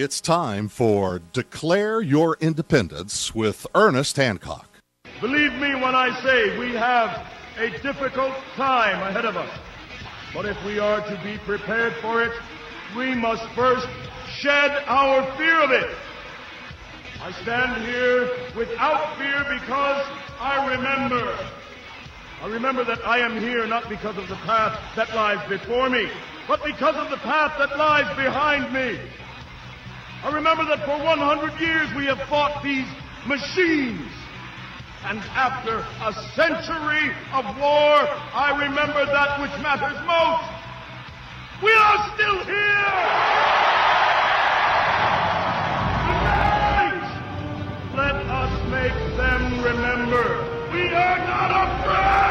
It's time for Declare Your Independence with Ernest Hancock. Believe me when I say we have a difficult time ahead of us. But if we are to be prepared for it, we must first shed our fear of it. I stand here without fear because I remember that I am here not because of the path that lies before me, but because of the path that lies behind me. I remember that for 100 years we have fought these machines. And after a century of war, I remember that which matters most. We are still here! Tonight, let us make them remember we are not afraid!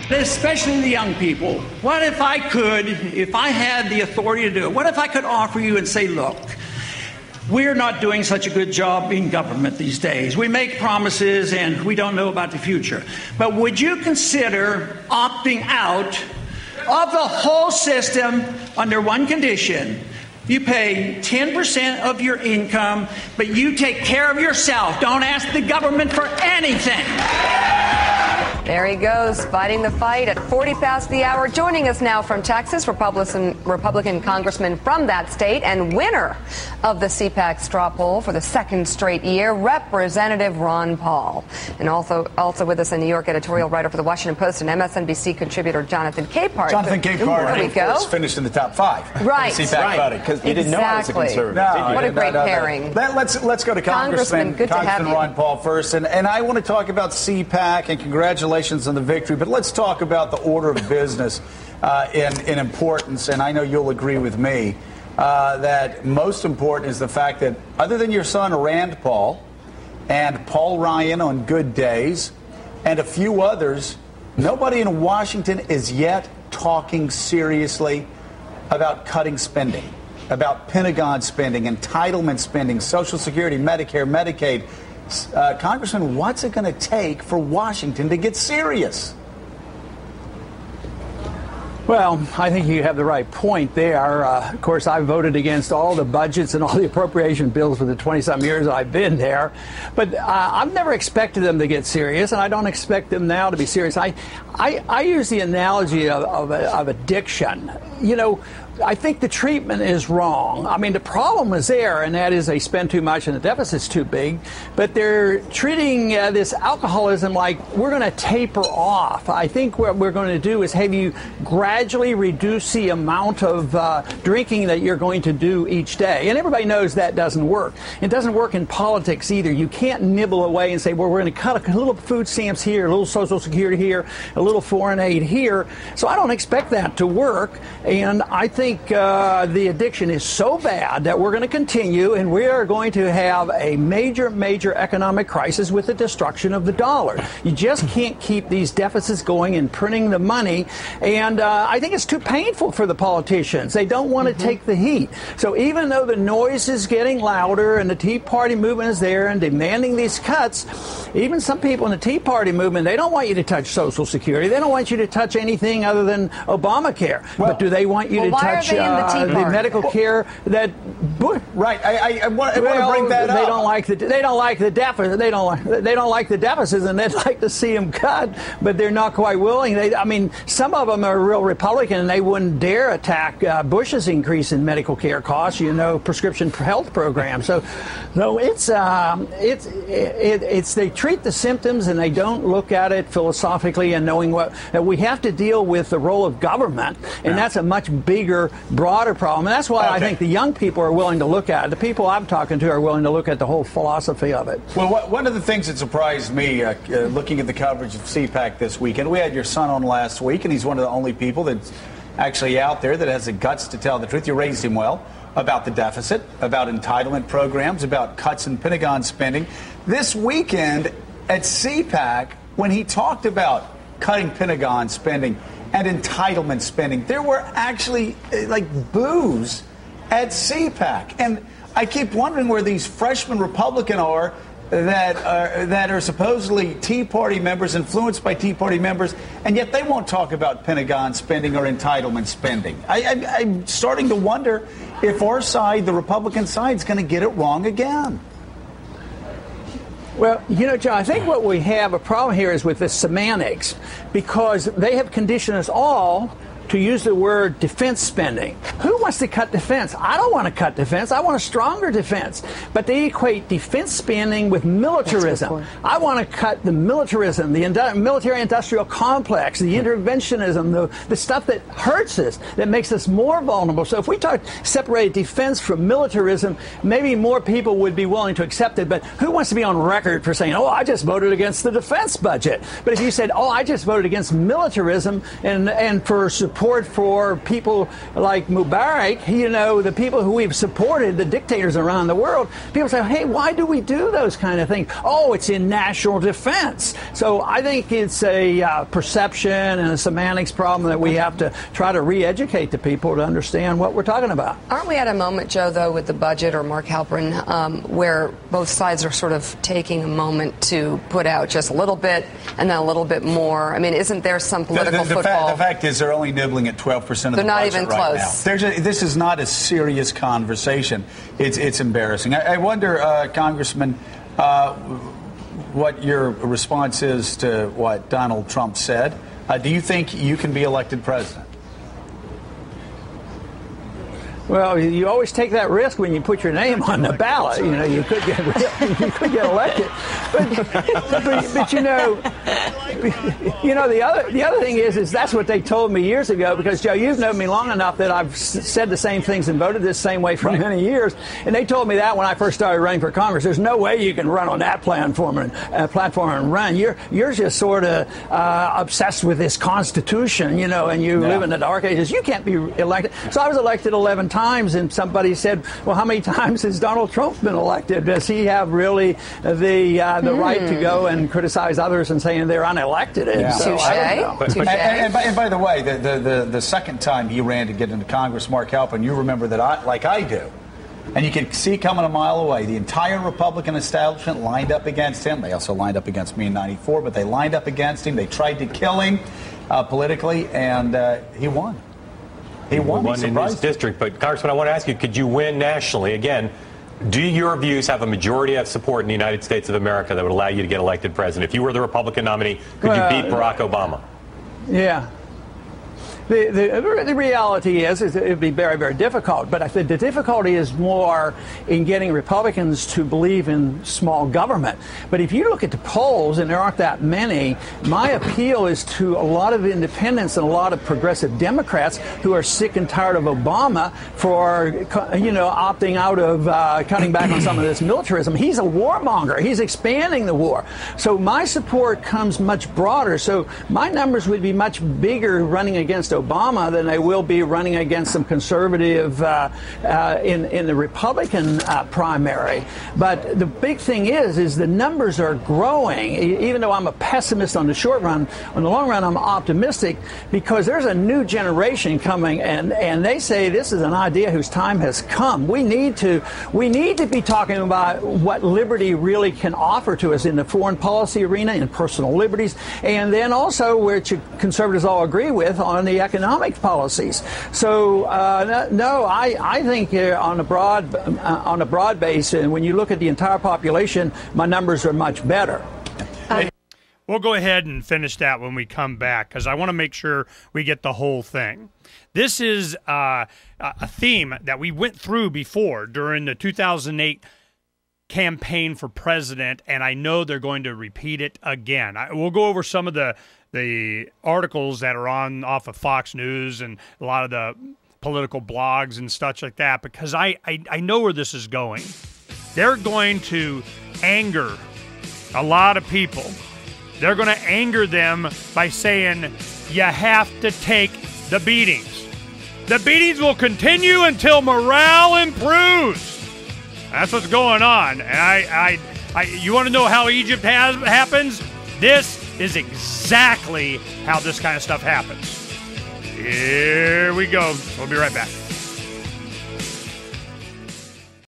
Especially the young people. What if I had the authority to do it, what if I could offer you and say, look, we're not doing such a good job in government these days. We make promises and we don't know about the future. But would you consider opting out of the whole system under one condition? You pay 10% of your income, but you take care of yourself. Don't ask the government for anything. There he goes, fighting the fight at 40 past the hour. Joining us now from Texas, Republican congressman from that state and winner of the CPAC straw poll for the second straight year, Representative Ron Paul. And also with us, a New York editorial writer for the Washington Post and MSNBC contributor Jonathan Capehart. Jonathan Capehart, there we go. Finished in the top 5. Right. CPAC voting, because you didn't know I was a conservative. No, what a great pairing. Let's go to Congressman Ron Paul first. And I want to talk about CPAC and congratulations on the victory, but let's talk about the order of business in importance. And I know you'll agree with me that most important is the fact that other than your son Rand Paul and Paul Ryan on good days and a few others, nobody in Washington is yet talking seriously about cutting spending, about Pentagon spending, entitlement spending, Social Security, Medicare, Medicaid. Congressman, what's it going to take for Washington to get serious? Well, I think you have the right point there. Of course, I voted against all the budgets and all the appropriation bills for the 20-some years I've been there. But I've never expected them to get serious, and I don't expect them now to be serious. I use the analogy of addiction. You know, I think the treatment is wrong. I mean, the problem is there, and that is they spend too much and the deficit's too big. But they're treating this alcoholism like we're going to taper off. I think what we're going to do is have you gradually reduce the amount of drinking that you're going to do each day. And everybody knows that doesn't work. It doesn't work in politics either. You can't nibble away and say, well, we're going to cut a little food stamps here, a little Social Security here, a little foreign aid here. So I don't expect that to work. And I think the addiction is so bad that we're going to continue, and we are going to have a major economic crisis with the destruction of the dollar. You just can't keep these deficits going and printing the money, and I think it's too painful for the politicians. They don't want to take the heat. So even though the noise is getting louder and the Tea Party movement is there and demanding these cuts, even some people in the Tea Party movement, they don't want you to touch Social Security. They don't want you to touch anything other than Obamacare. Well, but do they want you to touch the medical care that right? I want to bring that up. They don't like the deficit. They don't like the deficits, and they'd like to see them cut, but they're not quite willing. I mean, some of them are real Republican, and they wouldn't dare attack Bush's increase in medical care costs. You know, prescription health program. So, no, it's they treat the symptoms and they don't look at it philosophically and knowing that we have to deal with the role of government, and that's a much bigger, broader problem. And that's why I think the young people are willing to look at it. The people I'm talking to are willing to look at the whole philosophy of it. Well, one of the things that surprised me looking at the coverage of CPAC this weekend, we had your son on last week, and he's one of the only people that's actually out there that has the guts to tell the truth. You raised him well about the deficit, about entitlement programs, about cuts in Pentagon spending. This weekend at CPAC, when he talked about cutting Pentagon spending and entitlement spending, there were actually like boos at CPAC. And I keep wondering where these freshman Republicans are that are supposedly Tea Party members, influenced by Tea Party members, and yet they won't talk about Pentagon spending or entitlement spending. I'm starting to wonder if our side, the Republican side, is going to get it wrong again. Well, you know, Joe, I think what we have a problem here is with the semantics, because they have conditioned us all to use the word defense spending. Who wants to cut defense? I don't want to cut defense. I want a stronger defense. But they equate defense spending with militarism. I want to cut the militarism, the military-industrial complex, the interventionism, the stuff that hurts us, that makes us more vulnerable. So if we separate defense from militarism, maybe more people would be willing to accept it. But who wants to be on record for saying, oh, I just voted against the defense budget? But if you said, oh, I just voted against militarism and for support for people like Mubarak, you know, the people who we've supported, the dictators around the world, people say, hey, why do we do those kind of things? Oh, it's in national defense. So I think it's a perception and a semantics problem that we have to try to re-educate the people to understand what we're talking about. Aren't we at a moment, Joe, though, with the budget, or Mark Halperin, where both sides are sort of taking a moment to put out just a little bit and then a little bit more? I mean, isn't there some political football? The fact is they're only nibbling at 12% of the budget. They're not even right close. Now. This is not a serious conversation. It's embarrassing. I wonder, Congressman, what your response is to what Donald Trump said. Do you think you can be elected president? Well, you always take that risk when you put your name on the ballot. You know, you could get elected, but you know, the other thing is that's what they told me years ago. Because Joe, you've known me long enough that I've said the same things and voted the same way for many years. And they told me that when I first started running for Congress. There's no way you can run on that platform and run. You're just sort of obsessed with this Constitution, you know, and you live in the dark ages. You can't be elected. So I was elected 11 times, and somebody said, well, how many times has Donald Trump been elected? Does he have really the right to go and criticize others and saying they're unelected? Yeah. So, and by the way, the second time he ran to get into Congress, Mark Halperin, you remember that like I do. And you can see coming a mile away, the entire Republican establishment lined up against him. They also lined up against me in '94, but they lined up against him. They tried to kill him politically, and he won. He won in his district. But, Congressman, I want to ask you, could you win nationally? Again, do your views have a majority of support in the United States of America that would allow you to get elected president? If you were the Republican nominee, could you beat Barack Obama? Yeah. The reality is it would be very, very difficult. But I think the difficulty is more in getting Republicans to believe in small government. But if you look at the polls, and there aren't that many, my appeal is to a lot of independents and a lot of progressive Democrats who are sick and tired of Obama for, you know, opting out of cutting back on some of this militarism. He's a warmonger. He's expanding the war. So my support comes much broader. So my numbers would be much bigger running against Obama than they will be running against some conservative in the Republican primary. But the big thing is the numbers are growing. Even though I'm a pessimist on the short run, on the long run I'm optimistic, because there's a new generation coming, and they say this is an idea whose time has come. We need to be talking about what liberty really can offer to us in the foreign policy arena, in personal liberties, and then also, which conservatives all agree with, on the economic policies. So no, I think on a broad base, and when you look at the entire population, my numbers are much better. We'll go ahead and finish that when we come back, because I want to make sure we get the whole thing. This is a theme that we went through before during the 2008 campaign for president, and I know they're going to repeat it again. We'll go over some of the articles that are off of Fox News and a lot of the political blogs and such like that, because I know where this is going. They're going to anger a lot of people. They're going to anger them by saying, you have to take the beatings. The beatings will continue until morale improves. That's what's going on. And you want to know how Egypt happens? This is exactly how this kind of stuff happens. Here we go. We'll be right back.